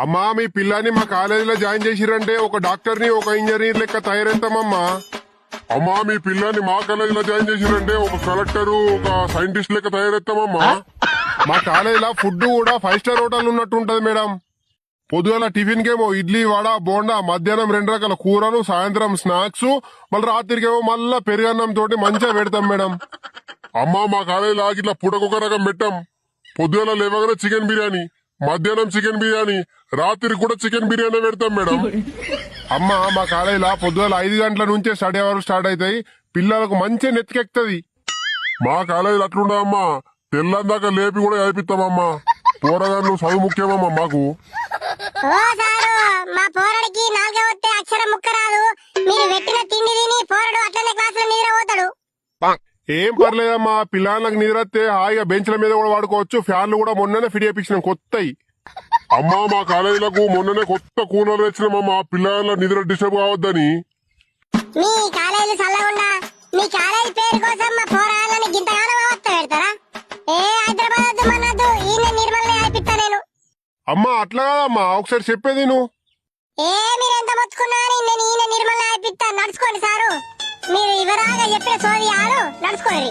అమ్మా మీ పిల్లని మా కాలేజీలో జాయిన్ చేసిరంటే ఒక డాక్టర్ని ఒక ఇంజనీర్ లెక్క తయారైతామమ్మా. అమ్మా మీ పిల్లని మా కాలేజీలో జాయిన్ చేసిరంటే ఒక కలెక్టర్ ఒక సైంటిస్ట్ లెక్క తయారెత్తామమ్మా. మా కాలేజీలో ఫుడ్ కూడా 5 స్టార్ హోటల్ ఉన్నట్టు ఉంటది మేడం. పొద్దుగల టిఫిన్ కేమో ఇడ్లీ వడ బోండా, మధ్యాహ్నం 2 రకాల కూరలు, సాయంత్రం స్నాక్స్, మళ్ళీ రాత్రికేమో మళ్ళా పెరుగన్నం తోటి మంచిగా పెడతాం మేడం. అమ్మా మా కాలేజీలో ఇట్లా పుటకొక రకం పెట్టాం. పొద్దుగల లేవగానే చికెన్ బిర్యానీ, మధ్యాహ్నం చికెన్ బిర్యానీ, రాత్రి కూడా చికెన్ బిర్యానీ పెడతాం మేడం. అమ్మ మా కాలేజీలో పొద్దుగల 5 గంటల నుంచే స్టడీ అవర్ స్టార్ట్ అవుతాయి. పిల్లలకు మంచిగా నెత్తికెక్కుతుంది. మా కాలేజీలో అట్లుండదమ్మా, తెల్లందాకా లేపి కూడా చదివిస్తామమ్మా. పోరగాళ్ళు చదువు ముఖ్యమమ్మా మాకు. ఓ సారు, మా పోరడికి 4 వస్తే అక్షరం ముక్క రాదు. మీరు పెట్టిన తిండి తిని పోరడు అట్లనే క్లాసులో నిద్రపోతాడు. ఏం పర్లేదమ్మా, పిల్లలకు నిద్రస్తే హాయిగా బెంచ్ల మీద కూడా వాడుకోవచ్చు. ఫ్యాన్లు కూడా మొన్ననే ఫిట్ చేయించినాం కొత్తయి. అమ్మా మా కాలేజీలకు మొన్ననే కొత్త కూలర్ తెచ్చినామమ్మా, పిల్లల నిద్ర డిస్టర్బ్ కావద్దని. మీ కాలేజీ చల్లగుండా మీ కాలేజీ పేరు కోసం మా పోరాళ్ళని గింతగానో వ్యవస్థ పెడతారా? ఏ హైదరాబాద్ వద్దు మనద్దు, ఈయన నిర్మల్ని అయిపిస్తా నేను. అమ్మా అట్లా కాదమ్మా, ఒకసారి చెప్పేది నువ్వు. ఏ మీరెంత మొత్తుకున్నా అని నేను ఈయన నిర్మల్ని అయిపిస్తా. నడుచుకోండి సారు, మీరు ఇవరాగా చెప్పిన సోది ఆడు నడుచుకోండి.